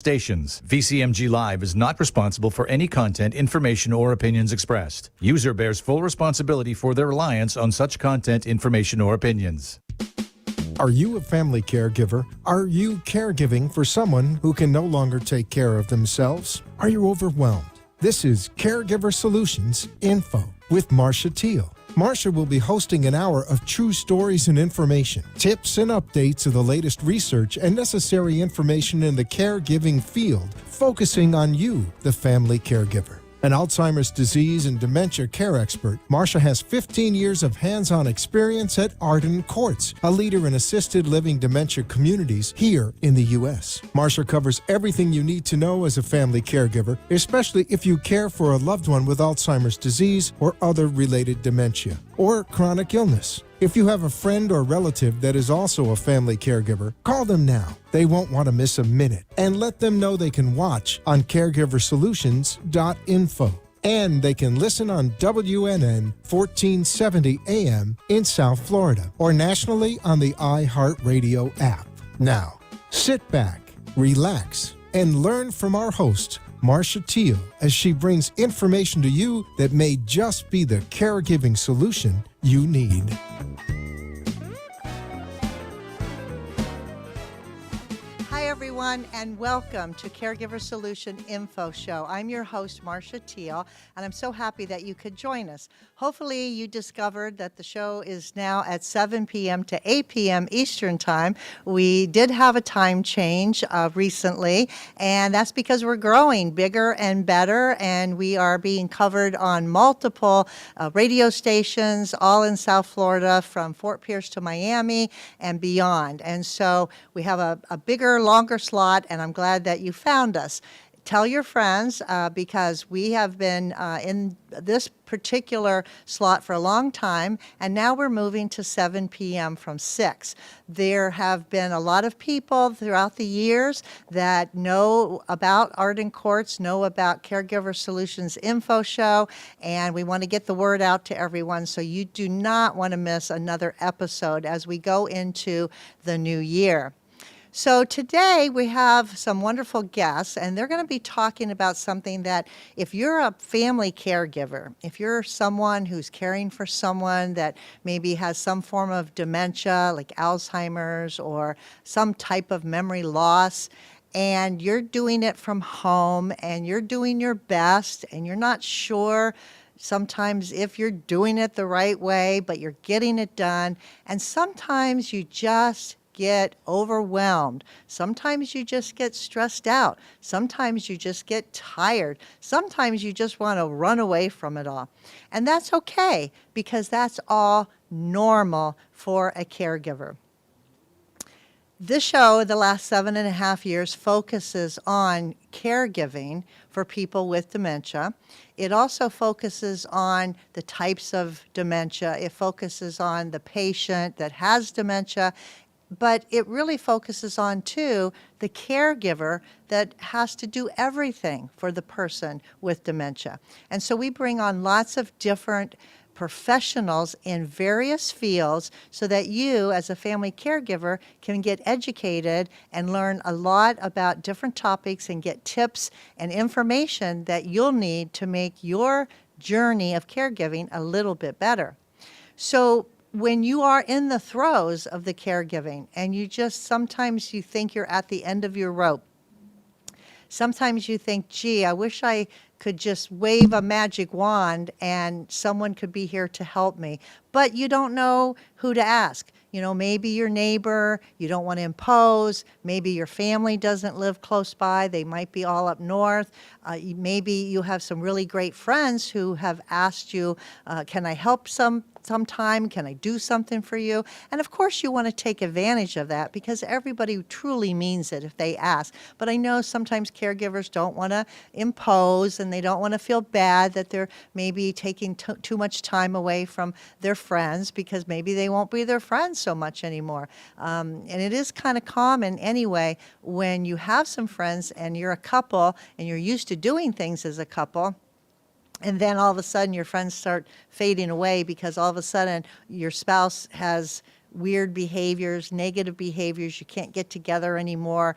Stations. VCMG Live is not responsible for any content, information, or opinions expressed. User bears full responsibility for their reliance on such content, information, or opinions. Are you a family caregiver? Are you caregiving for someone who can no longer take care of themselves? Are you overwhelmed? This is Caregiver Solutions Info with Marcia Teele. Marcia will be hosting an hour of true stories and information, tips and updates of the latest research and necessary information in the caregiving field, focusing on you, the family caregiver. An Alzheimer's disease and dementia care expert, Marcia has 15 years of hands-on experience at Arden Courts, a leader in assisted living dementia communities here in the U.S. Marcia covers everything you need to know as a family caregiver, especially if you care for a loved one with Alzheimer's disease or other related dementia or chronic illness. If you have a friend or relative that is also a family caregiver, call them now. They won't want to miss a minute. And let them know they can watch on caregiversolutions.info. And they can listen on WNN 1470 AM in South Florida or nationally on the iHeartRadio app. Now, sit back, relax, and learn from our host, Marcia Teele, as she brings information to you that may just be the caregiving solution you need. Hi, everyone, and welcome to Caregiver Solution Info Show. I'm your host, Marcia Teele, and I'm so happy that you could join us. Hopefully, you discovered that the show is now at 7 p.m. to 8 p.m. Eastern Time. We did have a time change recently, and that's because we're growing bigger and better, and we are being covered on multiple radio stations, all in South Florida, from Fort Pierce to Miami and beyond. And so we have a bigger, longer slot, and I'm glad that you found us. Tell your friends because we have been in this particular slot for a long time, and now we're moving to 7 p.m. from 6. There have been a lot of people throughout the years that know about Arden Courts, know about Caregiver Solutions Info Show, and we want to get the word out to everyone, so you do not want to miss another episode as we go into the new year. So today we have some wonderful guests, and they're going to be talking about something that if you're a family caregiver, if you're someone who's caring for someone that maybe has some form of dementia like Alzheimer's or some type of memory loss, and you're doing it from home and you're doing your best and you're not sure sometimes if you're doing it the right way, but you're getting it done, and sometimes you just get overwhelmed. Sometimes you just get stressed out. Sometimes you just get tired. Sometimes you just want to run away from it all. And that's okay, because that's all normal for a caregiver. This show, the last 7.5 years, focuses on caregiving for people with dementia. It also focuses on the types of dementia. It focuses on the patient that has dementia, but it really focuses on, too, the caregiver that has to do everything for the person with dementia. And so we bring on lots of different professionals in various fields so that you, as a family caregiver, can get educated and learn a lot about different topics and get tips and information that you'll need to make your journey of caregiving a little bit better. So when you are in the throes of the caregiving and sometimes you think you're at the end of your rope, sometimes you think, gee, I wish I could just wave a magic wand and someone could be here to help me, but you don't know who to ask. You know, maybe your neighbor, you don't want to impose. Maybe your family doesn't live close by. They might be all up north. Maybe you have some really great friends who have asked you, can I help sometime? Can I do something for you? And of course you want to take advantage of that because everybody truly means it if they ask. But I know sometimes caregivers don't want to impose and they don't want to feel bad that they're maybe taking too much time away from their friends because maybe they won't be their friends so much anymore. And it is kind of common anyway when you have some friends and you're a couple and you're used to doing things as a couple, and then all of a sudden your friends start fading away because all of a sudden your spouse has weird behaviors, negative behaviors. You can't get together anymore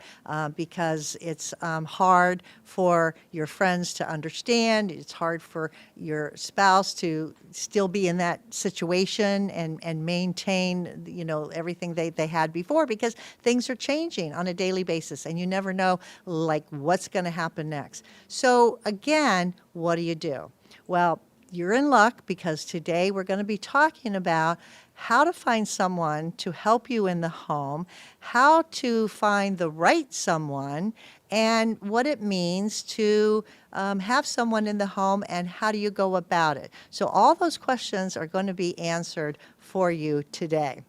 because it's hard for your friends to understand. It's hard for your spouse to still be in that situation and maintain, everything they had before, because things are changing on a daily basis and you never know like what's going to happen next. So again, what do? Well, you're in luck, because today we're going to be talking about how to find someone to help you in the home, how to find the right someone, and what it means to have someone in the home, and how do you go about it. So all those questions are going to be answered for you today.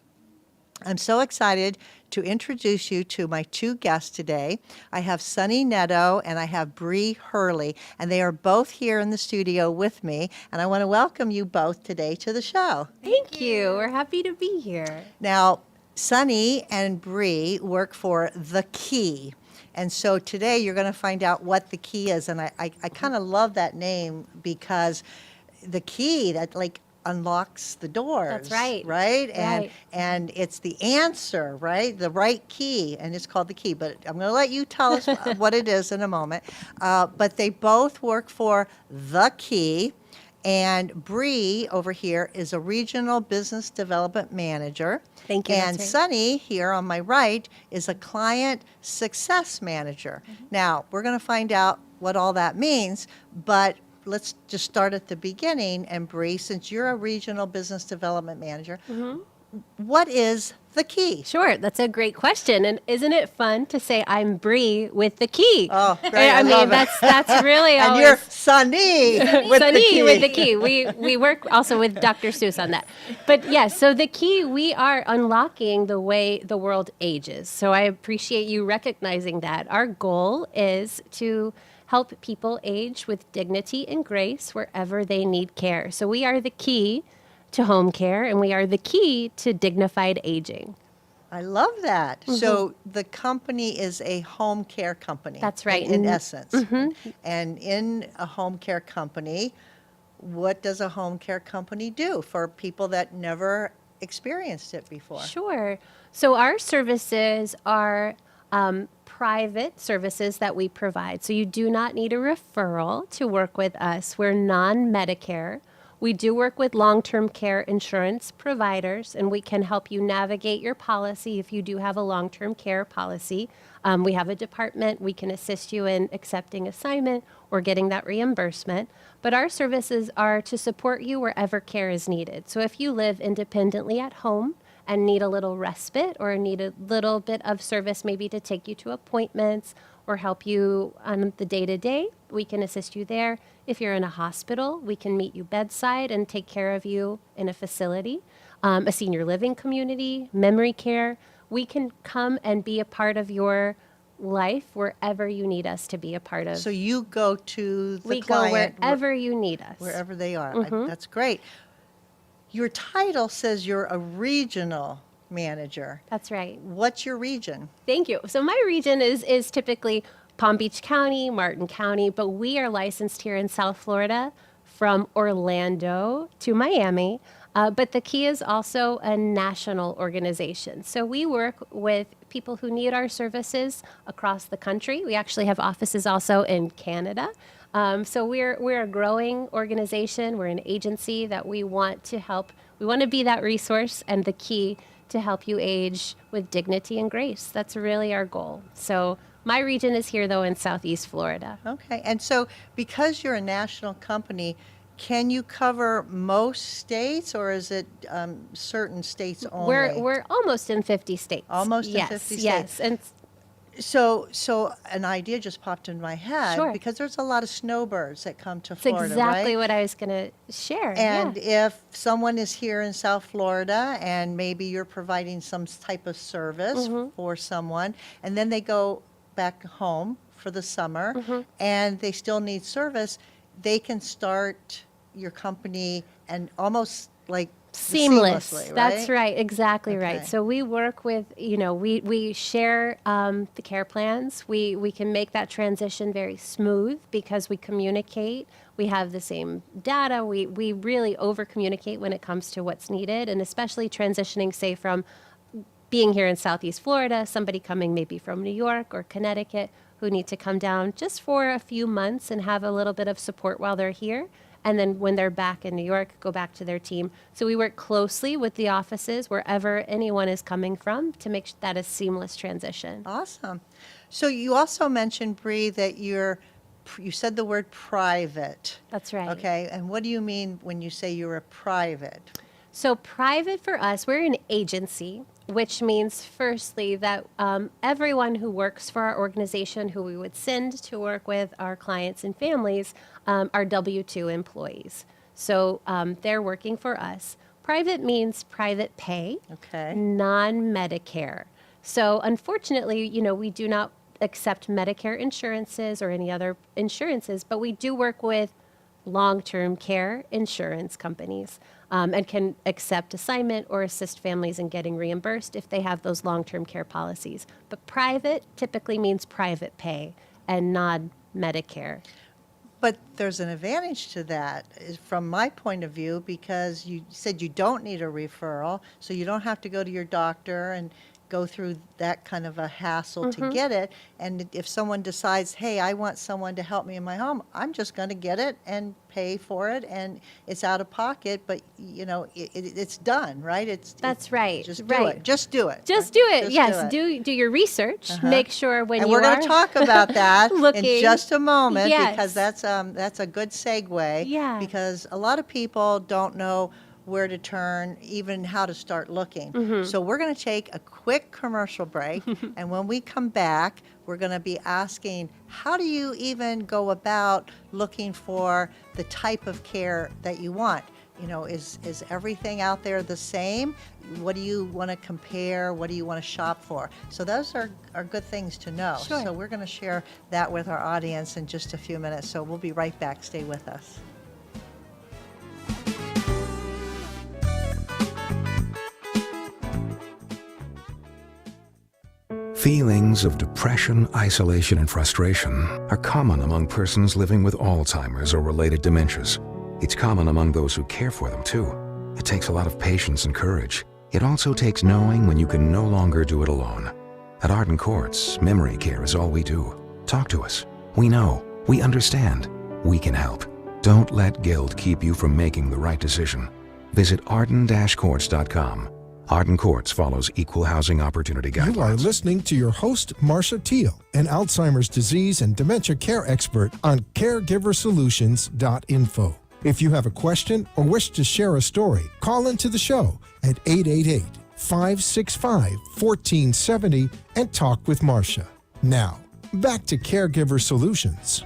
I'm so excited to introduce you to my two guests today. I have Sunny Netto and I have Bree Hurley, and they are both here in the studio with me, and I want to welcome you both today to the show. Thank you. We're happy to be here. Now, Sunny and Bree work for The Key, and so today you're going to find out what The Key is, and I kind of love that name, because the key that unlocks the doors. That's right. Right? Right. And it's the answer, right? The right key, and it's called The Key. But I'm going to let you tell us what it is in a moment. But they both work for The Key, and Bree over here is a regional business development manager. Thank you. And That's right. Sunny here on my right is a client success manager. Now, we're going to find out what all that means, but let's just start at the beginning. And Bree, since you're a regional business development manager, what is The Key? Sure, that's a great question, and isn't it fun to say I'm Bree with the key? Oh, great! I mean, love it. that's really And always you're Sunny with Sunny the key. with the key. We work also with Dr. Seuss on that. But yes, so the key, we are unlocking the way the world ages. So I appreciate you recognizing that. Our goal is to help people age with dignity and grace wherever they need care. So we are the key to home care, and we are the key to dignified aging. I love that. So the company is a home care company. That's right. In essence. And in a home care company, what does a home care company do for people that never experienced it before? Sure. So our services are private services that we provide. So you do not need a referral to work with us. We're non-Medicare. We do work with long-term care insurance providers, and we can help you navigate your policy if you do have a long-term care policy. We have a department. We can assist you in accepting assignment or getting that reimbursement. But our services are to support you wherever care is needed. So if you live independently at home and need a little respite or need a little bit of service maybe to take you to appointments or help you on the day-to-day, we can assist you there. If you're in a hospital, we can meet you bedside and take care of you in a facility, a senior living community, memory care. We can come and be a part of your life wherever you need us to be a part of. So you go to the we client go wherever you need us. wherever they are. That's great. Your title says you're a regional manager. That's right. What's your region? Thank you. So my region is typically Palm Beach County, Martin County, but we are licensed here in South Florida from Orlando to Miami. But the Key is also a national organization. So we work with people who need our services across the country. We actually have offices also in Canada. So we're a growing organization. We're an agency that we want to help. We want to be that resource and the key to help you age with dignity and grace. That's really our goal. So my region is here, though, in Southeast Florida. Okay. And so because you're a national company, can you cover most states, or is it certain states only? We're almost in 50 states. Almost in yes, 50 states. Yes, and So an idea just popped in my head. Sure. Because there's a lot of snowbirds that come to it's Florida, exactly right? what I was going to share. And yeah. if someone is here in South Florida and maybe you're providing some type of service for someone, and then they go back home for the summer and they still need service, they can start your company and almost like Seamless. Seamlessly, That's right? right. Exactly right. Okay. So we work with, we share the care plans. We can make that transition very smooth because we communicate. We have the same data. We really over communicate when it comes to what's needed, and especially transitioning, say, from being here in Southeast Florida, somebody coming maybe from New York or Connecticut who need to come down just for a few months and have a little bit of support while they're here. And then when they're back in New York, go back to their team. So we work closely with the offices wherever anyone is coming from to make that a seamless transition. Awesome. So you also mentioned, Bree, that you said the word private. That's right. Okay, and what do you mean when you say you're a private? So private for us, we're an agency, which means firstly that everyone who works for our organization, who we would send to work with our clients and families, are W-2 employees. So they're working for us. Private means private pay, Okay. non-Medicare. So unfortunately, we do not accept Medicare insurances or any other insurances, but we do work with long-term care insurance companies and can accept assignment or assist families in getting reimbursed if they have those long-term care policies. But private typically means private pay and not Medicare. But there's an advantage to that from my point of view, because you said you don't need a referral, so you don't have to go to your doctor and go through that kind of a hassle to get it. And if someone decides, hey, I want someone to help me in my home, I'm just going to get it and pay for it, and it's out of pocket, but it's done, right? That's right. Just do right. it. Just do it. Just do it. Just yes. do it. Do your research. Make sure when And you we're going to talk about that looking, in just a moment, Yes. because that's a good segue. Yeah. Because a lot of people don't know where to turn, even how to start looking. So we're going to take a quick commercial break, and when we come back, we're going to be asking, how do you even go about looking for the type of care that you want? Is everything out there the same? What do you want to compare? What do you want to shop for? So those are good things to know. Sure. So we're going to share that with our audience in just a few minutes. So we'll be right back. Stay with us. Feelings of depression, isolation, and frustration are common among persons living with Alzheimer's or related dementias. It's common among those who care for them, too. It takes a lot of patience and courage. It also takes knowing when you can no longer do it alone. At Arden Courts, memory care is all we do. Talk to us. We know. We understand. We can help. Don't let guilt keep you from making the right decision. Visit arden-courts.com. Arden Courts follows equal housing opportunity guidelines. You are listening to your host, Marcia Teele, an Alzheimer's disease and dementia care expert on caregiversolutions.info. If you have a question or wish to share a story, call into the show at 888-565-1470 and talk with Marcia. Now, back to Caregiver Solutions.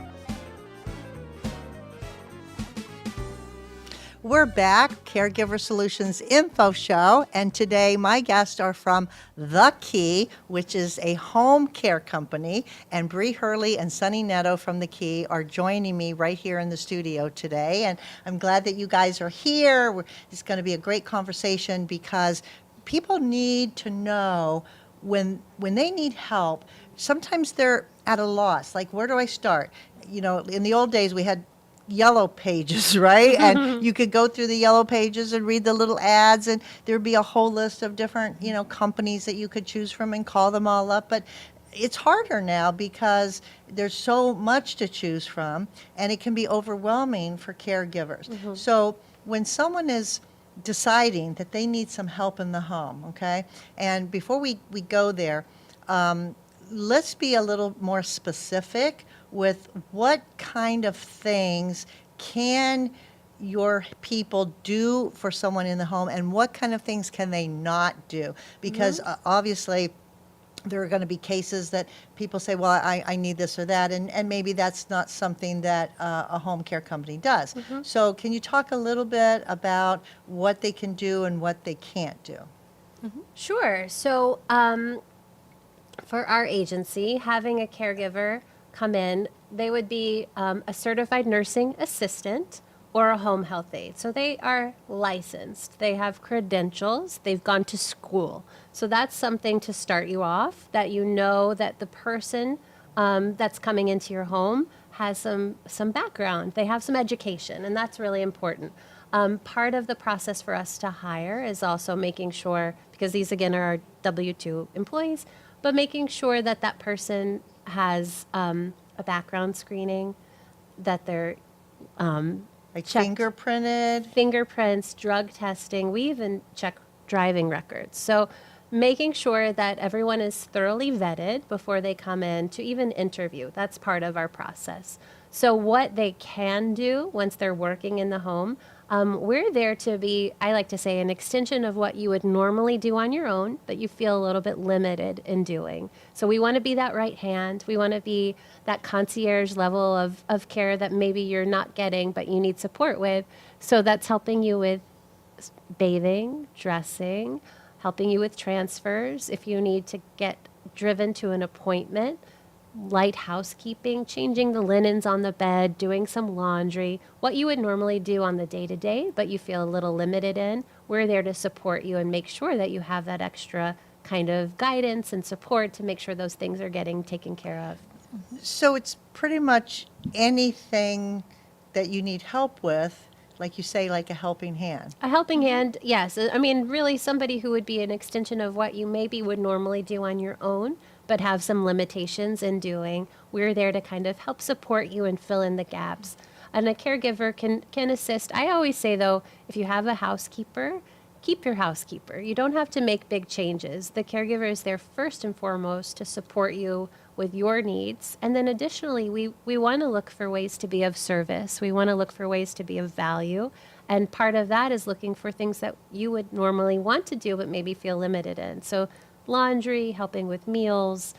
We're back, Caregiver Solutions Info Show, and today my guests are from The Key, which is a home care company, and Bree Hurley and Sunny Netto from The Key are joining me right here in the studio today, and I'm glad that you guys are here. It's going to be a great conversation because people need to know when they need help. Sometimes they're at a loss, like, where do I start? In the old days we had yellow pages, right? And you could go through the yellow pages and read the little ads, and there'd be a whole list of different, companies that you could choose from and call them all up. But it's harder now because there's so much to choose from, and it can be overwhelming for caregivers. So when someone is deciding that they need some help in the home, okay? And before we go there, let's be a little more specific with what kind of things can your people do for someone in the home, and what kind of things can they not do? Because obviously there are going to be cases that people say, well, I need this or that, and maybe that's not something that a home care company does. So can you talk a little bit about what they can do and what they can't do? Sure. So for our agency, having a caregiver come in, they would be a certified nursing assistant or a home health aide. So they are licensed. They have credentials. They've gone to school. So that's something to start you off, that you know that the person that's coming into your home has some background. They have some education, and that's really important. Part of the process for us to hire is also making sure, because these again are our W-2 employees, but making sure that that person has a background screening, that they're Like checked. fingerprinted. Fingerprints, drug testing. We even check driving records. So making sure that everyone is thoroughly vetted before they come in to even interview. That's part of our process. So what they can do once they're working in the home, we're there to be, I like to say, an extension of what you would normally do on your own, but you feel a little bit limited in doing. So we want to be that right hand. We want to be that concierge level of care that maybe you're not getting, but you need support with. So that's helping you with bathing, dressing, helping you with transfers. If you need to get driven to an appointment, light housekeeping, changing the linens on the bed, doing some laundry, what you would normally do on the day-to-day, but you feel a little limited in, we're there to support you and make sure that you have that extra kind of guidance and support to make sure those things are getting taken care of. So it's pretty much anything that you need help with, like you say, like a helping hand. A helping hand, yes. I mean, really somebody who would be an extension of what you maybe would normally do on your own, but have some limitations in doing. We're there to kind of help support you and fill in the gaps. And a caregiver can assist. I always say, though, if you have a housekeeper, keep your housekeeper. You don't have to make big changes. The caregiver is there first and foremost to support you with your needs. And then additionally, we want to look for ways to be of service. We want to look for ways to be of value. And part of that is looking for things that you would normally want to do but maybe feel limited in. So laundry, helping with meals,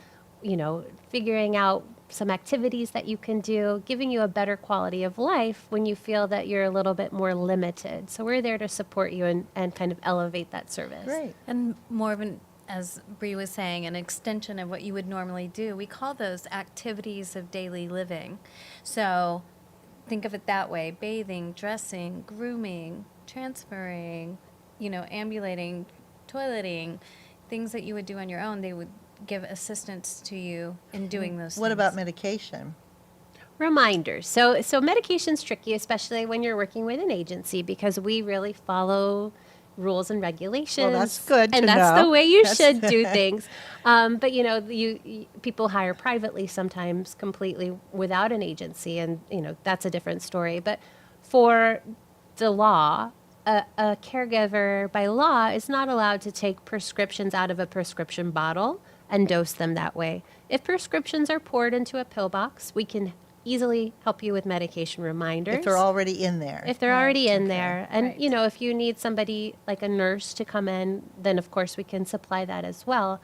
figuring out some activities that you can do, giving you a better quality of life when you feel that you're a little bit more limited. So we're there to support you and kind of elevate that service. Great. And more of an, as Bree was saying, an extension of what you would normally do. We call those activities of daily living. So think of it that way: bathing, dressing, grooming, transferring, ambulating, toileting, things that you would do on your own. They would give assistance to you in doing those things. What about medication? Reminders. So medication's tricky, especially when you're working with an agency, because we really follow rules and regulations. Well, that's good and to that's know. the way you That's- should do things. But you people hire privately sometimes completely without an agency, and that's a different story. But for the law, a caregiver by law is not allowed to take prescriptions out of a prescription bottle and dose them that way. If prescriptions are poured into a pill box, we can easily help you with medication reminders. If they're already in there. If they're already in there. And, Right. if you need somebody like a nurse to come in, then of course we can supply that as well,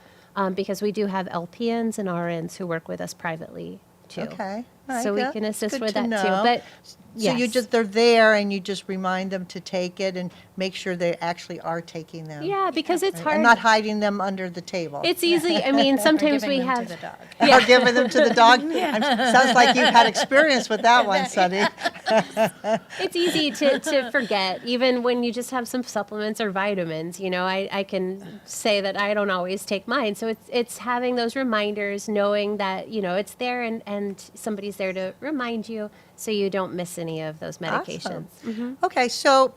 because we do have LPNs and RNs who work with us privately too. Okay. All right, So we good. can assist Good with to that know. too. But So yes. they're there and you just remind them to take it and make sure they actually are taking them. Yeah, because it's Right? hard. And not hiding them under the table. It's easy. I mean, sometimes giving we them to have the dog. Or giving them to the dog. Sounds like you've had experience with that one, Sunny. It's easy to forget, even when you just have some supplements or vitamins. I can say that I don't always take mine. So it's having those reminders, knowing that, it's there and somebody's there to remind you so you don't miss any of those medications. Awesome. Okay, so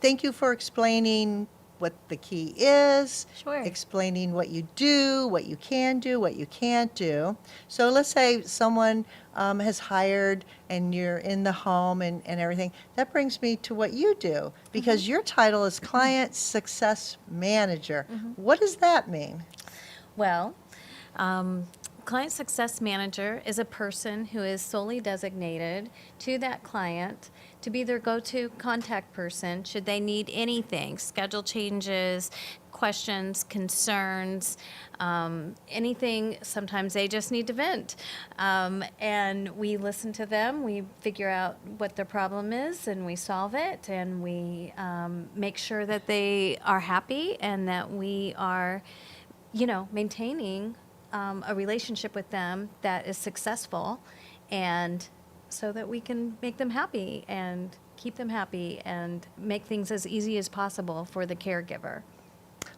thank you for explaining what the key is, Sure. explaining what you do, what you can do, what you can't do. So let's say someone has hired and you're in the home and everything. That brings me to what you do, because your title is Client Success Manager. What does that mean? Well, Client Success Manager is a person who is solely designated to that client to be their go-to contact person should they need anything, schedule changes, questions, concerns, anything. Sometimes they just need to vent. And we listen to them, we figure out what their problem is, and we solve it, and we make sure that they are happy and that we are, maintaining a relationship with them that is successful, and so that we can make them happy and keep them happy and make things as easy as possible for the caregiver.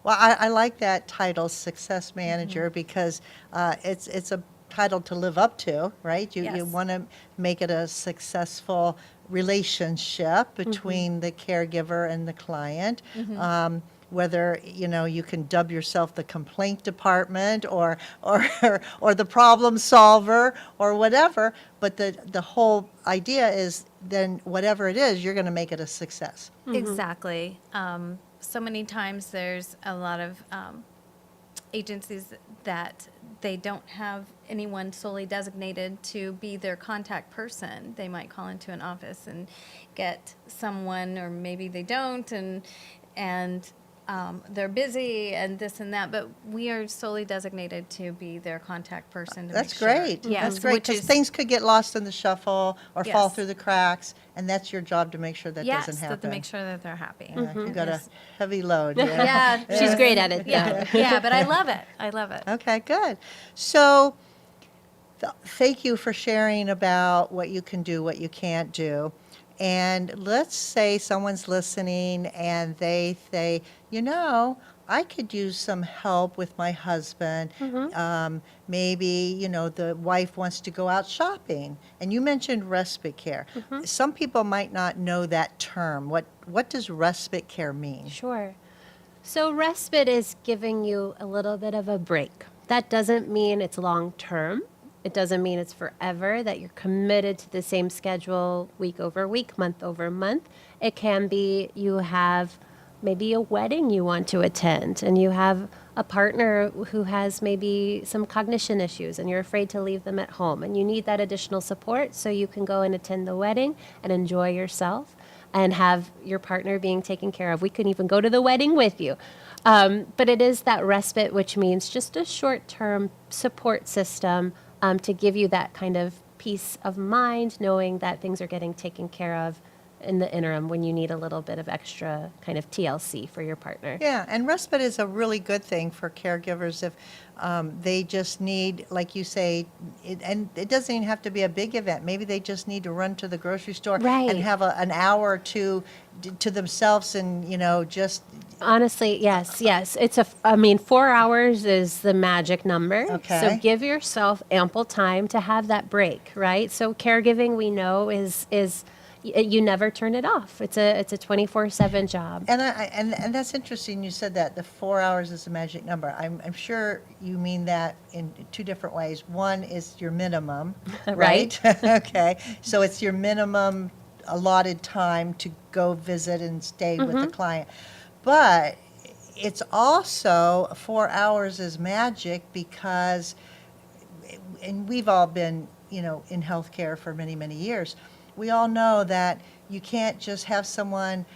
Well, I like that title, Success Manager, because it's a title to live up to, right? You Yes. want to make it a successful relationship between the caregiver and the client. Whether you can dub yourself the complaint department or the problem solver or whatever, but the whole idea is then whatever it is, you're going to make it a success. Exactly. So many times there's a lot of agencies that they don't have anyone solely designated to be their contact person. They might call into an office and get someone, or maybe they don't, and they're busy and this and that, but we are solely designated to be their contact person. To That's make sure. great. Yes, That's great, which because is- things could get lost in the shuffle or fall Yes. through the cracks, and that's your job to make sure that yes, doesn't happen. to make sure that they're happy. You got Yes. a heavy load. Yeah, She's great at it. yeah, yeah, but I love it. I love it. Okay, good. So, thank you for sharing about what you can do, what you can't do. And let's say someone's listening and they say, I could use some help with my husband. Maybe, the wife wants to go out shopping. And you mentioned respite care. Some people might not know that term. What does respite care mean? Sure. So respite is giving you a little bit of a break. That doesn't mean it's long term. It doesn't mean it's forever, that you're committed to the same schedule week over week, month over month. It can be you have maybe a wedding you want to attend, and you have a partner who has maybe some cognition issues, and you're afraid to leave them at home, and you need that additional support so you can go and attend the wedding and enjoy yourself and have your partner being taken care of. We can even go to the wedding with you. But it is that respite, which means just a short-term support system to give you that kind of peace of mind, knowing that things are getting taken care of in the interim when you need a little bit of extra kind of TLC for your partner. Yeah, and respite is a really good thing for caregivers if they just need, like you say, and it doesn't even have to be a big event. Maybe they just need to run to the grocery store Right. and have an hour or two to themselves and, just... Honestly, yes. It's 4 hours is the magic number. Okay. So give yourself ample time to have that break, right? So caregiving, we know, is you never turn it off. It's a 24/7 job. And that's interesting you said that, the 4 hours is the magic number. I'm sure you mean that in two different ways. One is your minimum, right? Okay, so it's your minimum allotted time to go visit and stay with the client. But it's also 4 hours is magic because, and we've all been, in healthcare for many, many years. We all know that you can't just have someone,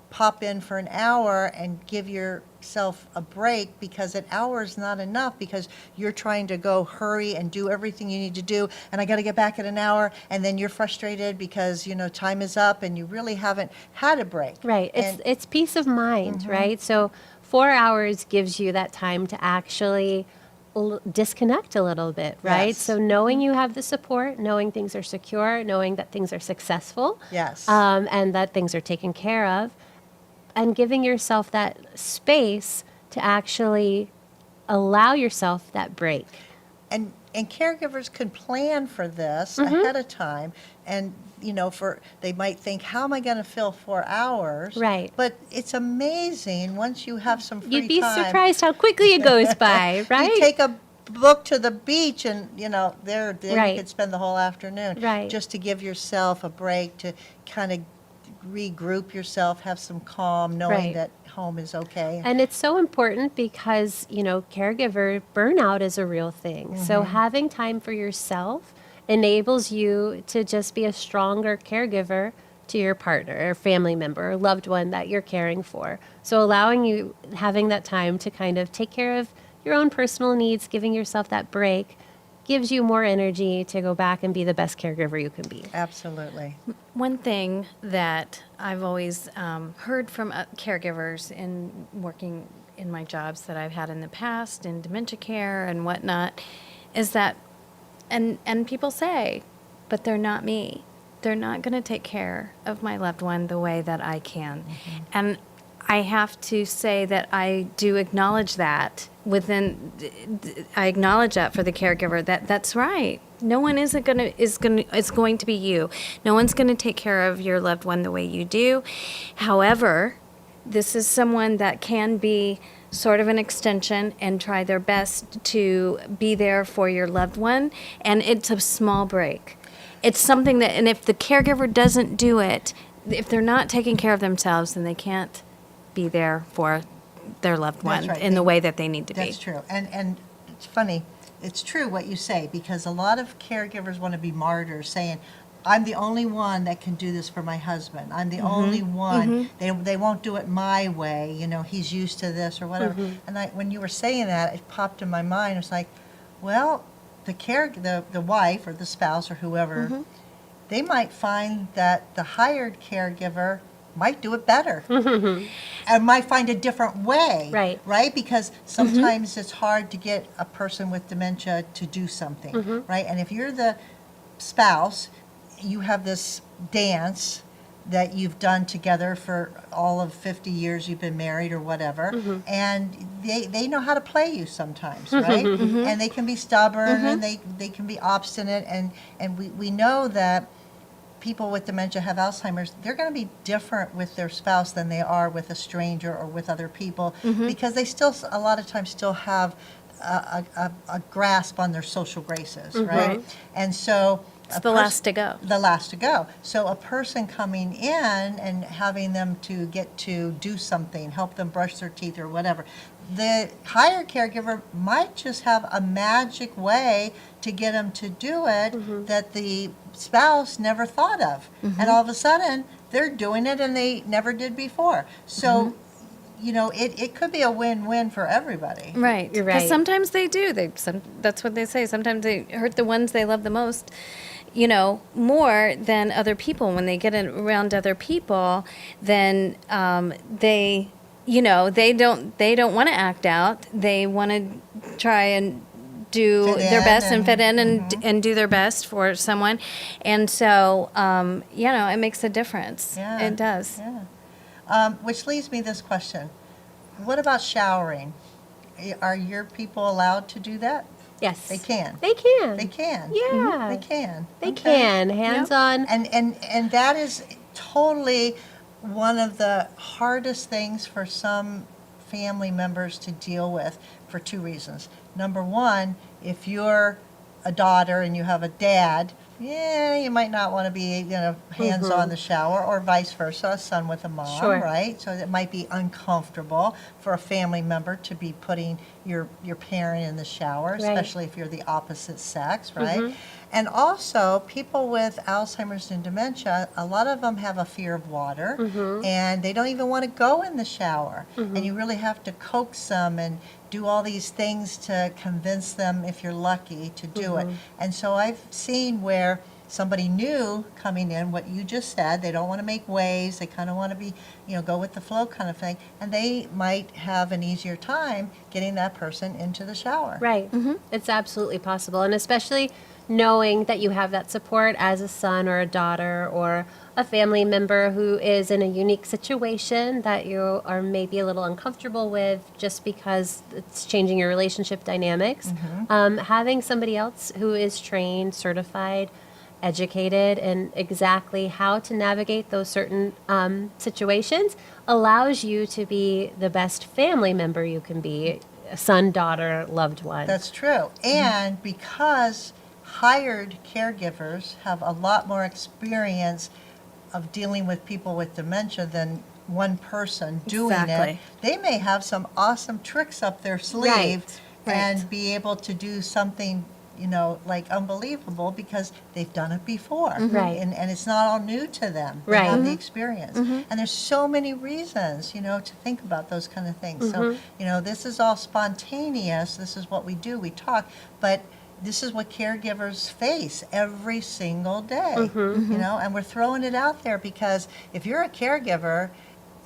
pop in for an hour and give yourself a break, because an hour is not enough, because you're trying to go hurry and do everything you need to do, and I got to get back in an hour, and then you're frustrated because time is up and you really haven't had a break. Right. And It's peace of mind, right? So 4 hours gives you that time to actually disconnect a little bit, right? Yes. So knowing you have the support, knowing things are secure, knowing that things are successful, Yes. and that things are taken care of, and giving yourself that space to actually allow yourself that break. And caregivers can plan for this ahead of time, and they might think, how am I going to fill 4 hours? Right. But it's amazing once you have some free time. You'd be surprised how quickly it goes by, right? You take a book to the beach, and there Right. you could spend the whole afternoon. Right. Just to give yourself a break, to kind of regroup yourself, have some calm, knowing Right. that home is okay. And it's so important because, caregiver burnout is a real thing. So having time for yourself enables you to just be a stronger caregiver to your partner or family member or loved one that you're caring for. So allowing you, having that time to kind of take care of your own personal needs, giving yourself that break, gives you more energy to go back and be the best caregiver you can be. Absolutely. One thing that I've always heard from caregivers in working in my jobs that I've had in the past in dementia care and whatnot is that, and people say, but they're not me. they're not going to take care of my loved one the way that I can. And I have to say that I do acknowledge that I acknowledge that for the caregiver, that's right. No one is going to be you. No one's going to take care of your loved one the way you do. However, this is someone that can be sort of an extension and try their best to be there for your loved one. And it's a small break. It's something that, and if the caregiver doesn't do it, if they're not taking care of themselves, then they can't be there for their loved one That's right. in the way that they need to be. That's true. And it's funny, it's true what you say, because a lot of caregivers want to be martyrs, saying, I'm the only one that can do this for my husband. I'm the only one. They won't do it my way. You know, he's used to this or whatever. And when you were saying that, it popped in my mind. It was like, well, the wife or the spouse or whoever, they might find that the hired caregiver might do it better and might find a different way. Right? Because sometimes it's hard to get a person with dementia to do something. Right? And if you're the spouse, you have this dance that you've done together for all of 50 years you've been married or whatever, and they know how to play you sometimes, right? And they can be stubborn and they can be obstinate, and we know that people with dementia have Alzheimer's, they're going to be different with their spouse than they are with a stranger or with other people, because they still, a lot of times, still have a grasp on their social graces, right? And so it's the last to go. The last to go. So a person coming in and having them to get to do something, help them brush their teeth or whatever, the hired caregiver might just have a magic way to get them to do it that the spouse never thought of. And all of a sudden, they're doing it and they never did before. So, you know, it could be a win-win for everybody. Right. You're Because right. sometimes they do. That's what they say. Sometimes they hurt the ones they love the most, you know, more than other people. When they get around other people, then they, you know, they don't want to act out. They want to try and do their best and fit in and do their best for someone. And so, you know, it makes a difference. Yeah. It does. Yeah. Which leads me this question. What about showering? Are your people allowed to do that? Yes. They can. They can. They can. Yeah. They can. They Okay. can. Hands on. And that is totally one of the hardest things for some family members to deal with for two reasons. Number one, if you're a daughter and you have a dad, you might not want to be, you know, hands on the shower, or vice versa, a son with a mom, Sure. right? So it might be uncomfortable for a family member to be putting your parent in the shower, Right. especially if you're the opposite sex, right? And also, people with Alzheimer's and dementia, a lot of them have a fear of water, and they don't even want to go in the shower. And you really have to coax them and do all these things to convince them, if you're lucky, to do it. And so I've seen where somebody new coming in, what you just said, they don't want to make waves, they kind of want to be, you know, go with the flow kind of thing, and they might have an easier time getting that person into the shower. Right. It's absolutely possible. And especially knowing that you have that support as a son or a daughter or a family member who is in a unique situation that you are maybe a little uncomfortable with just because it's changing your relationship dynamics. Having somebody else who is trained, certified, educated in exactly how to navigate those certain situations allows you to be the best family member you can be, a son, daughter, loved one. That's true. And because hired caregivers have a lot more experience of dealing with people with dementia than one person doing it, Exactly. they may have some awesome tricks up their sleeve Right. and be able to do something, you know, like unbelievable because they've done it before. Right. And it's not all new to them. They Right. have the experience. And there's so many reasons, you know, to think about those kind of things. So, you know, this is all spontaneous. This is what we do. We talk. But this is what caregivers face every single day, you know, and we're throwing it out there because if you're a caregiver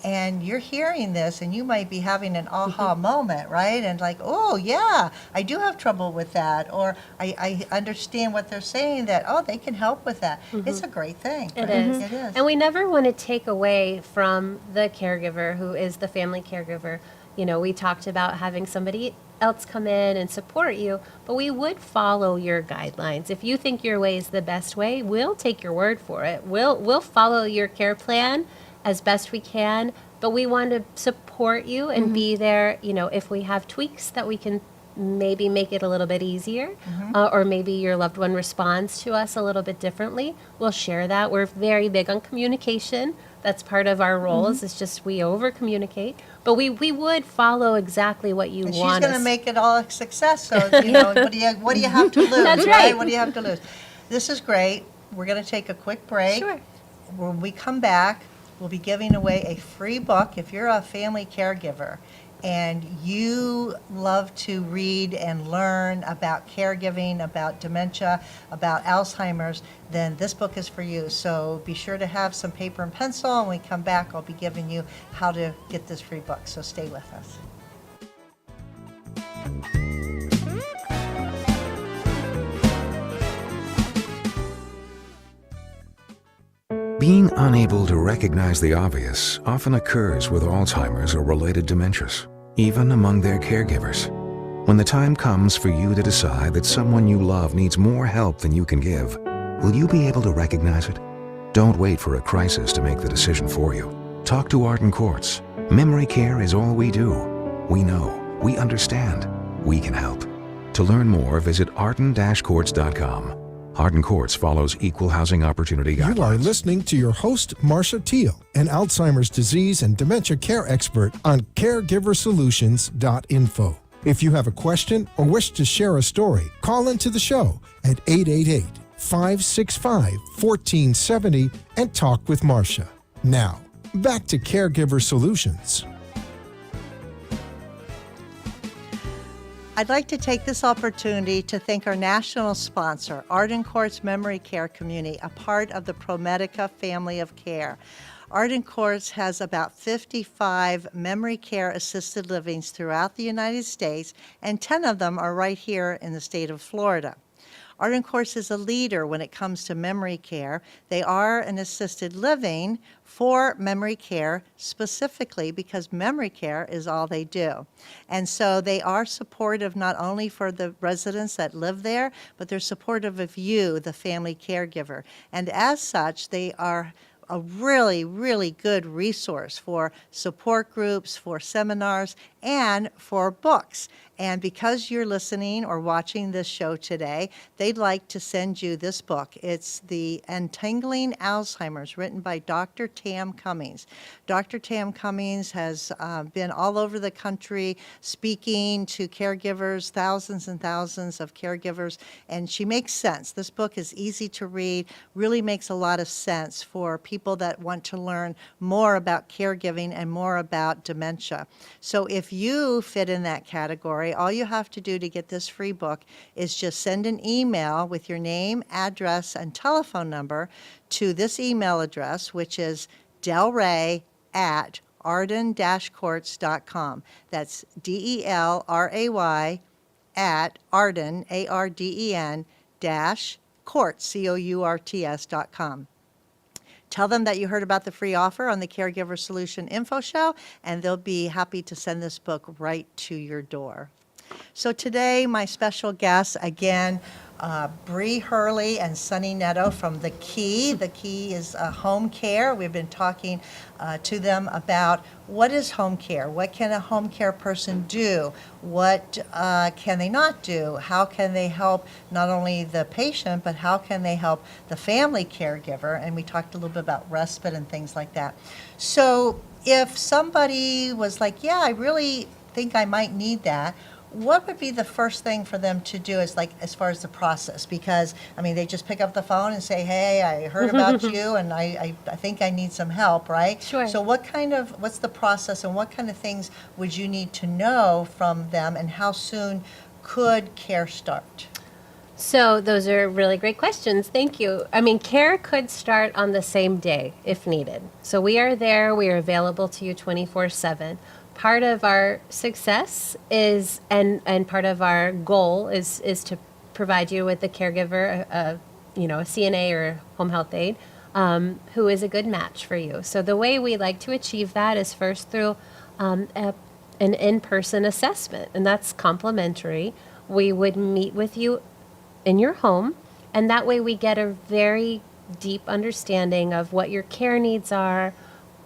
and you're hearing this, and you might be having an aha moment, right? And like, oh yeah, I do have trouble with that, or I understand what they're saying, that, oh, they can help with that. It's a great thing. It right? is. It is. And we never want to take away from the caregiver who is the family caregiver. You know, we talked about having somebody else come in and support you, but we would follow your guidelines. If you think your way is the best way, we'll take your word for it. We'll follow your care plan as best we can, but we want to support you and be there, you know, if we have tweaks that we can maybe make it a little bit easier, or maybe your loved one responds to us a little bit differently, we'll share that. We're very big on communication. That's part of our roles. It's just we over communicate, but we would follow exactly what you And want. she's going to make it all a success. So, you know, what do you have to lose? That's right. What do you have to lose? This is great. We're going to take a quick break. Sure. When we come back, we'll be giving away a free book. If you're a family caregiver and you love to read and learn about caregiving, about dementia, about Alzheimer's, then this book is for you. So be sure to have some paper and pencil. And when we come back, I'll be giving you how to get this free book. So stay with us. Being unable to recognize the obvious often occurs with Alzheimer's or related dementias, even among their caregivers. When the time comes for you to decide that someone you love needs more help than you can give, will you be able to recognize it? Don't wait for a crisis to make the decision for you. Talk to Arden Courts. Memory care is all we do. We know, we understand, we can help. To learn more, visit arden-courts.com. Arden Courts follows equal housing opportunity guidelines. You are listening to your host, Marcia Teele, an Alzheimer's disease and dementia care expert on caregiversolutions.info. If you have a question or wish to share a story, call into the show at 888-565-1470 and talk with Marcia. Now, back to Caregiver Solutions. I'd like to take this opportunity to thank our national sponsor, Arden Courts Memory Care Community, a part of the ProMedica family of care. Arden Courts has about 55 memory care assisted livings throughout the United States, and 10 of them are right here in the state of Florida. Arden Courts is a leader when it comes to memory care. They are an assisted living for memory care specifically because memory care is all they do. And so they are supportive not only for the residents that live there, but they're supportive of you, the family caregiver. And as such, they are a really, really good resource for support groups, for seminars, and for books. And because you're listening or watching this show today, they'd like to send you this book. It's The Untangling Alzheimer's, written by Dr. Tam Cummings. Dr. Tam Cummings has been all over the country speaking to caregivers, thousands and thousands of caregivers, and she makes sense. This book is easy to read, really makes a lot of sense for people that want to learn more about caregiving and more about dementia. So if you fit in that category, all you have to do to get this free book is just send an email with your name, address, and telephone number to this email address, which is delray@arden-courts.com. That's DELRAY at Arden, ARDEN, -courts, COURTS.com. Tell them that you heard about the free offer on the Caregiver Solution Info Show, and they'll be happy to send this book right to your door. So today, my special guests, again, Bree Hurley and Sunny Netto from The Key. The Key is home care. We've been talking to them about what is home care? What can a home care person do? What can they not do? How can they help not only the patient, but how can they help the family caregiver? And we talked a little bit about respite and things like that. So if somebody was like, yeah, I really think I might need that, what would be the first thing for them to do as far as the process? Because, I mean, they just pick up the phone and say, hey, I heard about you and I think I need some help, right? Sure. So what's the process and what kind of things would you need to know from them, and how soon could care start? So those are really great questions. Thank you. I mean, care could start on the same day if needed. So we are there. We are available to you 24/7. Part of our success is, and part of our goal is to provide you with a caregiver, a CNA or home health aide, who is a good match for you. So the way we like to achieve that is first through an in-person assessment, and that's complimentary. We would meet with you in your home, and that way we get a very deep understanding of what your care needs are,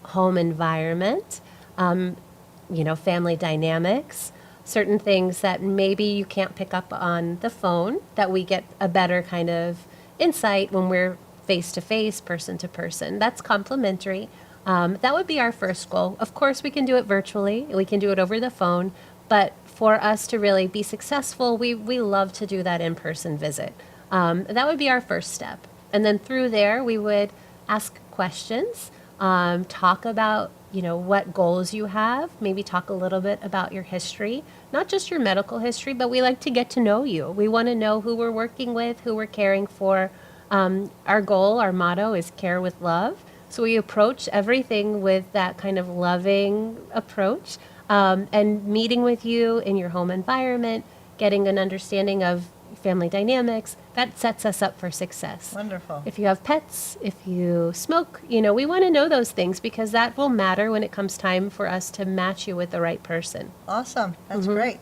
home environment, family dynamics, certain things that maybe you can't pick up on the phone, that we get a better kind of insight when we're face to face, person to person. That's complimentary. That would be our first goal. Of course, we can do it virtually, we can do it over the phone, but for us to really be successful, we love to do that in-person visit. That would be our first step. And then through there, we would ask questions, talk about, what goals you have, maybe talk a little bit about your history, not just your medical history, but we like to get to know you. We want to know who we're working with, who we're caring for. Our goal, our motto is care with love. So we approach everything with that kind of loving approach. And meeting with you in your home environment, getting an understanding of family dynamics, that sets us up for success. Wonderful. If you have pets, if you smoke, we want to know those things because that will matter when it comes time for us to match you with the right person. Awesome. That's great.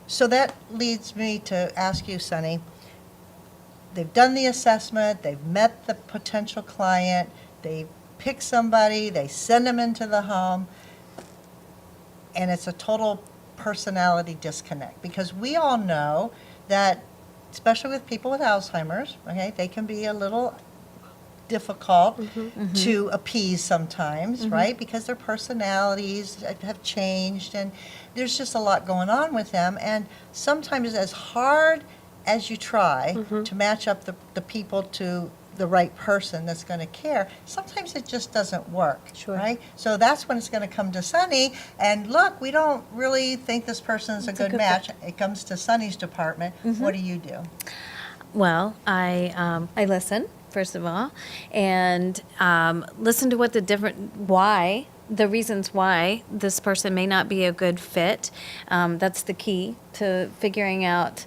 So that leads me to ask you, Sunny, they've done the assessment, they've met the potential client, they pick somebody, they send them into the home, and it's a total personality disconnect, because we all know that, especially with people with Alzheimer's, okay, they can be a little difficult to appease sometimes, right? Because their personalities have changed, and there's just a lot going on with them. And sometimes, as hard as you try to match up the people to the right person that's going to care, sometimes it just doesn't work, right? So that's when it's going to come to Sunny, and look, we don't really think this person's a good match. It comes to Sunny's department. What do you do? Well, I listen, first of all, and listen to what the reasons why this person may not be a good fit. That's the key to figuring out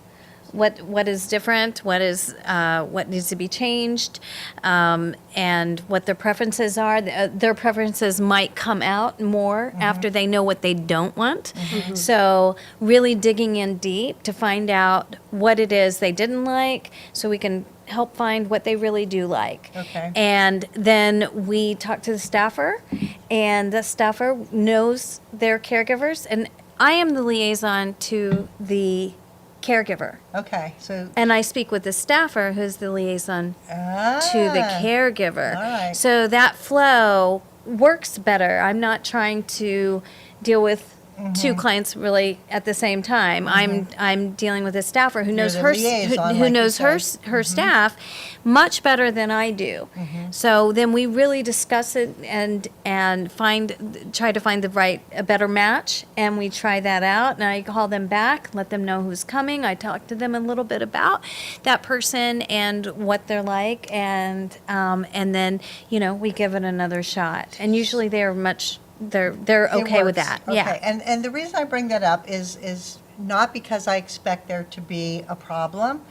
what is different, what needs to be changed, and what their preferences are. Their preferences might come out more after they know what they don't want. So really digging in deep to find out what it is they didn't like, so we can help find what they really do like. Okay. And then we talk to the staffer, and the staffer knows their caregivers, and I am the liaison to the caregiver. Okay, so And I speak with the staffer, who's the liaison to the caregiver. all right. So that flow works better. I'm not trying to deal with two clients really at the same time. I'm dealing with a staffer who knows the her liaison, who like you knows her said. her staff much better than I do. So then we really discuss it and try to find a better match, and we try that out. And I call them back, let them know who's coming. I talk to them a little bit about that person and what they're like, and then we give it another shot. And usually they're It okay with works. that. Okay. Yeah. And the reason I bring that up is not because I expect there to be a problem,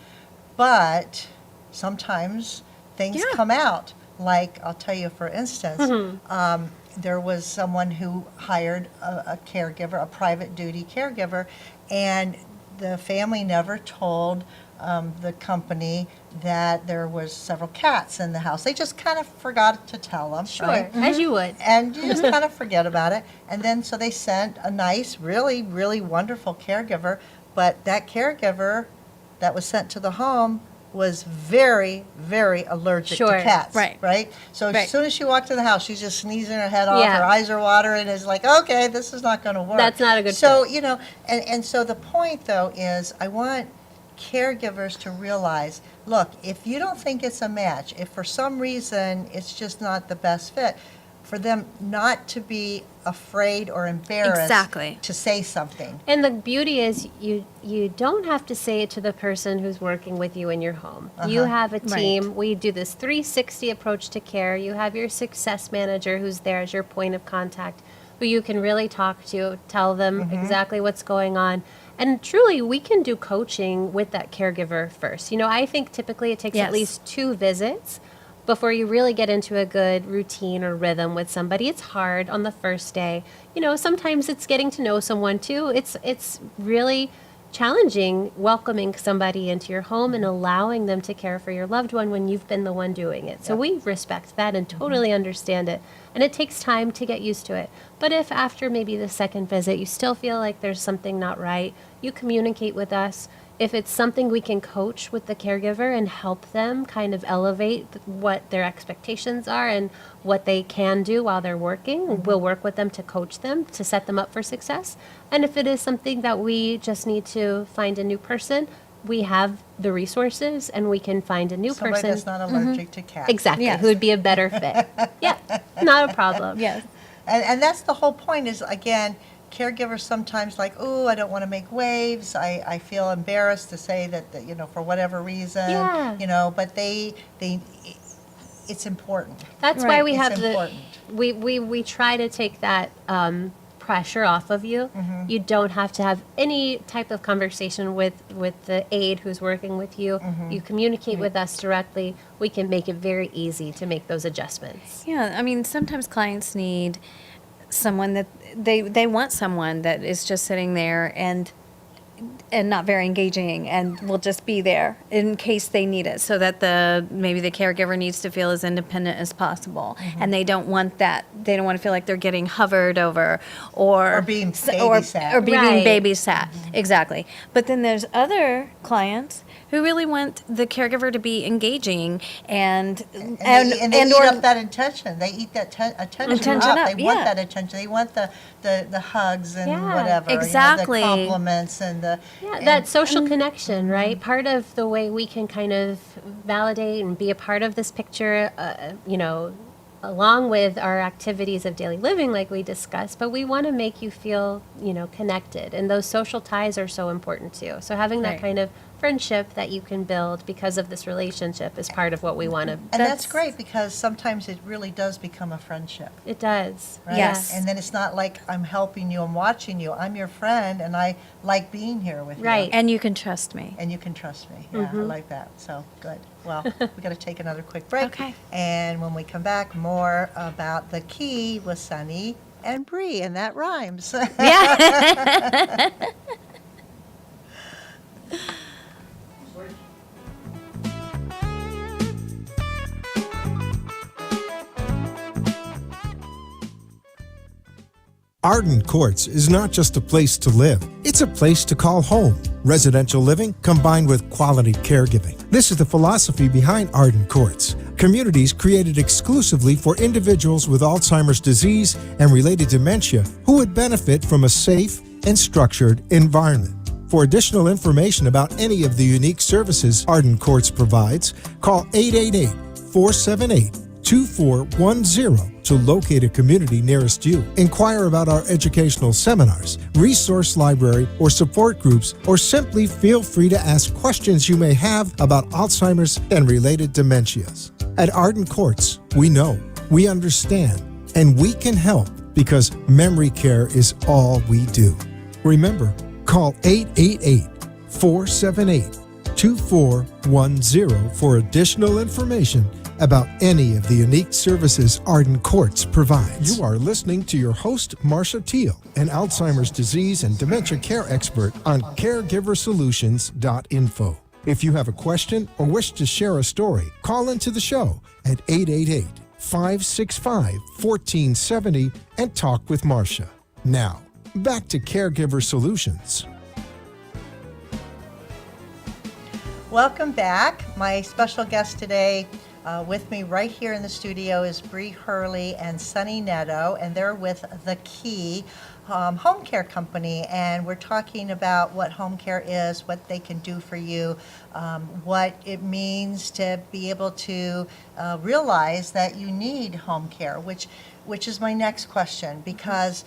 but sometimes things come out. Like, I'll tell you, for instance, there was someone who hired a caregiver, a private duty caregiver, and the family never told the company that there was several cats in the house. They just kind of forgot to tell them. Right? As you would. And you just kind of forget about it. And then so they sent a nice, really, really wonderful caregiver, but that caregiver that was sent to the home was very, very allergic to cats. Right? So as soon as she walked in the house, she's just sneezing her head off, her eyes are watering, and it's like, okay, this is not going to work. That's not a good So, fit. and so the point, though, is I want caregivers to realize, look, if you don't think it's a match, if for some reason it's just not the best fit, for them not to be afraid or embarrassed Exactly. to say something. And the beauty is you don't have to say it to the person who's working with you in your home. You have a team. We do this 360 approach to care. You have your success manager who's there as your point of contact, who you can really talk to, tell them exactly what's going on. And truly, we can do coaching with that caregiver first. I think typically it takes at Yes. least 2 visits before you really get into a good routine or rhythm with somebody. It's hard on the first day. Sometimes it's getting to know someone too. It's really challenging welcoming somebody into your home and allowing them to care for your loved one when you've been the one doing it. So we respect that and totally understand it. And it takes time to get used to it. But if after maybe the second visit you still feel like there's something not right, you communicate with us. If it's something we can coach with the caregiver and help them kind of elevate what their expectations are and what they can do while they're working, we'll work with them to coach them, to set them up for success. And if it is something that we just need to find a new person, we have the resources and we can find a new Somebody person. that's not allergic to cats. Exactly, Yes. who would be a better fit. Yeah, not a problem. Yes. And that's the whole point is, again, caregivers sometimes like, oh, I don't want to make waves. I feel embarrassed to say that, for whatever reason, Yeah. but it's important. That's Right. why we It's have important. we try to take that pressure off of you. You don't have to have any type of conversation with the aide who's working with you. You communicate with us directly. We can make it very easy to make those adjustments. Yeah, I mean, sometimes clients need someone that they want someone that is just sitting there and not very engaging and will just be there in case they need it, so that maybe the caregiver needs to feel as independent as possible, and they don't want that. They don't want to feel like they're getting hovered over or being babysat. or being Right. babysat. Exactly. But then there's other clients who really want the caregiver to be engaging and And they eat up that attention. They eat that attention Attention up, They want yeah. that attention. They want the hugs and Yeah. whatever. Exactly. The compliments and the That social connection, right? Part of the way we can kind of validate and be a part of this picture, along with our activities of daily living, like we discussed, but we want to make you feel, connected. And those social ties are so important too. So having that Right. kind of friendship that you can build because of this relationship is part of what we want to. And that's great because sometimes it really does become a friendship. It does. Right? Yes. And then it's not like I'm helping you, I'm watching you. I'm your friend and I like being here with you. Right. and you can trust me. And you can trust me. Yeah, I like that. So good. Well, we got to take another quick break. Okay. And when we come back, more about the key with Sunny and Bree, and that rhymes. Yeah. Arden Courts is not just a place to live, it's a place to call home. Residential living combined with quality caregiving. This is the philosophy behind Arden Courts. Communities created exclusively for individuals with Alzheimer's disease and related dementia who would benefit from a safe and structured environment. For additional information about any of the unique services Arden Courts provides, call 888-478-2410 to locate a community nearest you. Inquire about our educational seminars, resource library, or support groups, or simply feel free to ask questions you may have about Alzheimer's and related dementias. At Arden Courts, we know, we understand, and we can help because memory care is all we do. Remember, call 888-478-2410 for additional information about any of the unique services Arden Courts provides. You are listening to your host, Marcia Teele, an Alzheimer's disease and dementia care expert on caregiversolutions.info. If you have a question or wish to share a story, call into the show at 888-565-1470 and talk with Marcia. Now, back to Caregiver Solutions. Welcome back. My special guest today, With me right here in the studio is Bree Hurley and Sunny Netto, and they're with The Key home care company, and we're talking about what home care is, what they can do for you, what it means to be able to realize that you need home care, which is my next question, because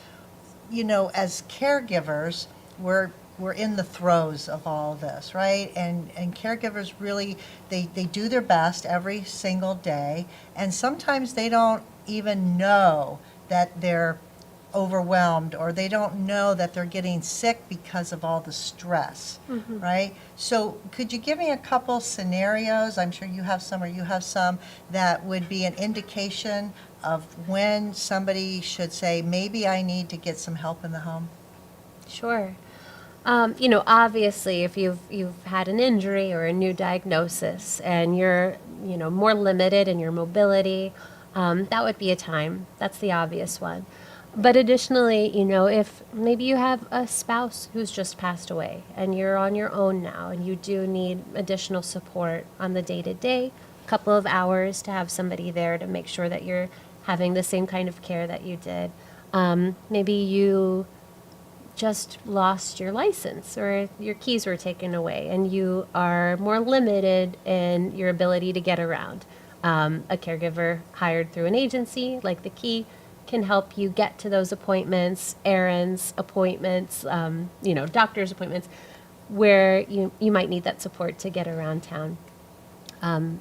as caregivers, we're in the throes of all this, right? And caregivers really, they do their best every single day, and sometimes they don't even know that they're overwhelmed, or they don't know that they're getting sick because of all the stress, right? So could you give me a couple scenarios, I'm sure you have some or you have some, that would be an indication of when somebody should say, maybe I need to get some help in the home? Sure. Obviously, if you've had an injury or a new diagnosis and you're, more limited in your mobility, that would be a time. That's the obvious one. But additionally, if maybe you have a spouse who's just passed away and you're on your own now and you do need additional support on the day-to-day, a couple of hours to have somebody there to make sure that you're having the same kind of care that you did. Maybe you just lost your license or your keys were taken away and you are more limited in your ability to get around. A caregiver hired through an agency like The Key can help you get to those appointments, errands, appointments, doctor's appointments, where you might need that support to get around town.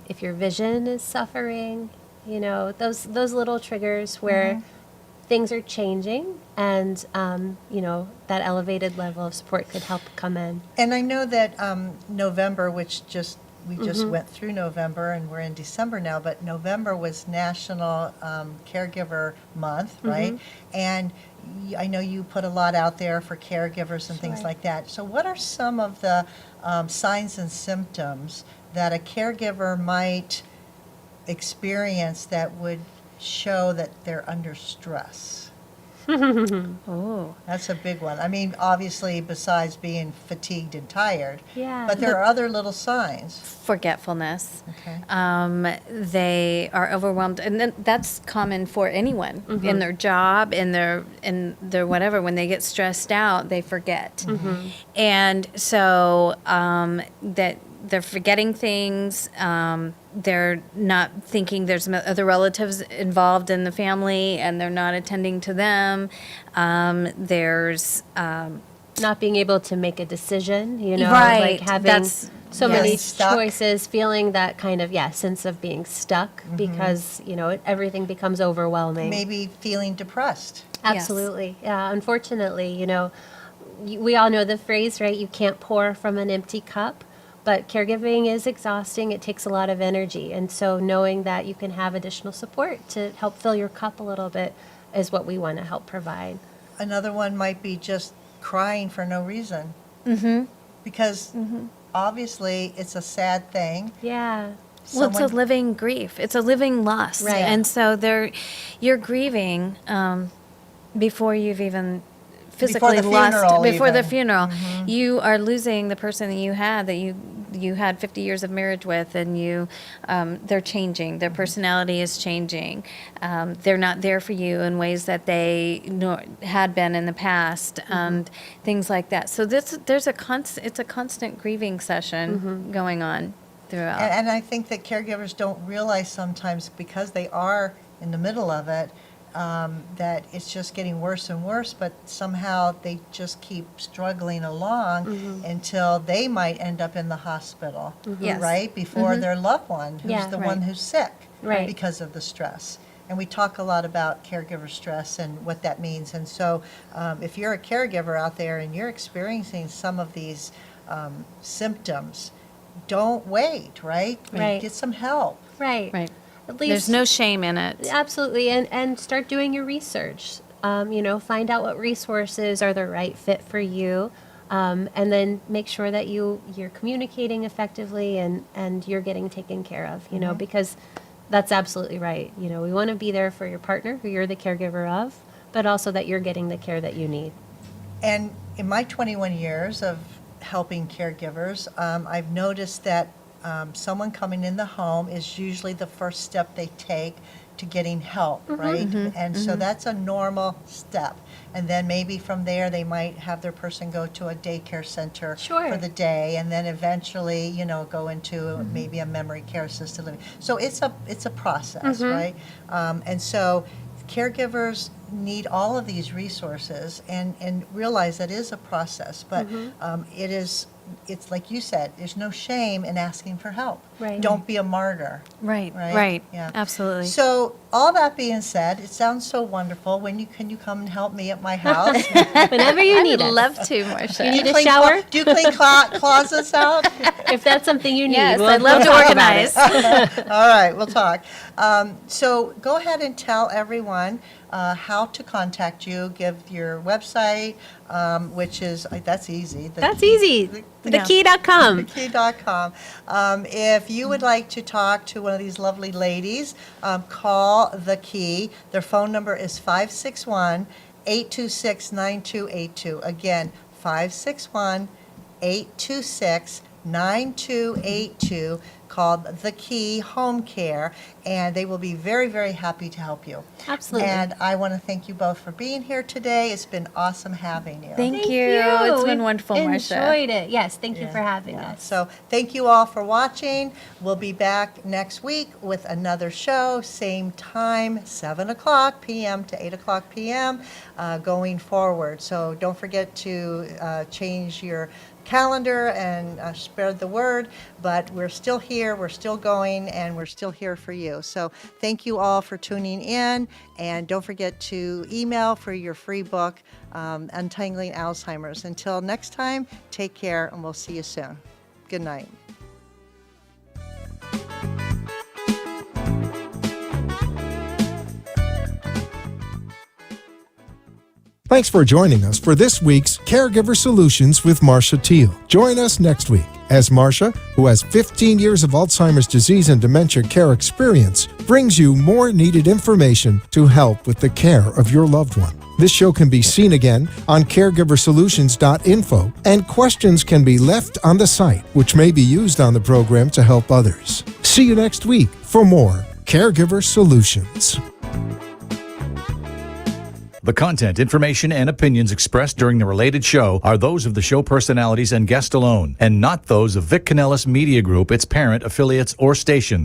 If your vision is suffering, those little triggers where things are changing and, that elevated level of support could help come in. And I know that November, we just went through November and we're in December now, but November was National Caregiver Month, right? And I know you put a lot out there for caregivers and things like that. So what are some of the signs and symptoms that a caregiver might experience that would show that they're under stress? Oh. That's a big one. I mean, obviously, besides being fatigued and tired, Yeah. but there are other little signs. Forgetfulness. Okay. They are overwhelmed, and then that's common for anyone in their job, in their whatever. When they get stressed out, they forget, and so that they're forgetting things. They're not thinking there's other relatives involved in the family, and they're not attending to them. There's Not being able to make a decision, Right, like having that's- so many Yes. Stuck. choices, feeling that kind of, sense of being stuck because, everything becomes overwhelming. Maybe feeling depressed. Absolutely. Yeah, unfortunately, we all know the phrase, right? You can't pour from an empty cup. But caregiving is exhausting. It takes a lot of energy. And so knowing that you can have additional support to help fill your cup a little bit is what we want to help provide. Another one might be just crying for no reason. Because obviously it's a sad thing. Yeah. Well, it's a Someone- living grief. It's a living loss. Right. And so you're grieving before you've even physically the lost funeral before the even. funeral. You are losing the person that you had 50 years of marriage with, and they're changing. Their personality is changing. They're not there for you in ways that they had been in the past, and things like that. So it's a constant grieving session going on throughout. And I think that caregivers don't realize sometimes, because they are in the middle of it, that it's just getting worse and worse, but somehow they just keep struggling along until they might end up in the hospital, Yes. right? Before their loved one, who's Yeah. the Right. one who's sick, Right. because of the stress. And we talk a lot about caregiver stress and what that means. And so if you're a caregiver out there and you're experiencing some of these symptoms, don't wait, right? Right. Get some help. Right. Right. At least There's no shame in it. Absolutely, and start doing your research. Find out what resources are the right fit for you, and then make sure that you're communicating effectively and you're getting taken care of. Because that's absolutely right. We want to be there for your partner, who you're the caregiver of, but also that you're getting the care that you need. And in my 21 years of helping caregivers, I've noticed that someone coming in the home is usually the first step they take to getting help, right? And so that's a normal step. And then maybe from there, they might have their person go to a daycare center Sure. for the day, and then eventually, go into maybe a memory care assisted living. So it's a process, right? And so caregivers need all of these resources and realize that it is a process, but it's like you said, there's no shame in asking for help. Right. Don't be a martyr. Right. Right? Right. Yeah. Absolutely. So all that being said, it sounds so wonderful. Can you come and help me at my house? Whenever you I need would us. love to, Marcia. You need a Clean shower? Do you clean closets out? If that's something you need, Yes, we'll I'd love to talk about it. organize. All right, we'll talk. So go ahead and tell everyone how to contact you. Give your website, which is, that's easy. That's easy. Thekey.com. Thekey.com. If you would like to talk to one of these lovely ladies, call The Key. Their phone number is 561-826-9282. Again, 561-826-9282, called The Key Home Care, and they will be very, very happy to help you. Absolutely. And I want to thank you both for being here today. It's been awesome having you. Thank you. It's been We've wonderful, Marcia. Enjoyed it. Yes, thank you for having Yeah. us. So thank you all for watching. We'll be back next week with another show, same time, 7 o'clock p.m. to 8 o'clock p.m. Going forward. So don't forget to change your calendar and spread the word, but we're still here, we're still going, and we're still here for you. So thank you all for tuning in, and don't forget to email for your free book, Untangling Alzheimer's. Until next time, take care, and we'll see you soon. Good night. Thanks for joining us for this week's Caregiver Solutions with Marcia Teele. Join us next week as Marcia, who has 15 years of Alzheimer's disease and dementia care experience, brings you more needed information to help with the care of your loved one. This show can be seen again on caregiversolutions.info, and questions can be left on the site, which may be used on the program to help others. See you next week for more Caregiver Solutions. The content, information, and opinions expressed during the related show are those of the show personalities and guest alone, and not those of Vic Canellis Media Group, its parent, affiliates, or stations.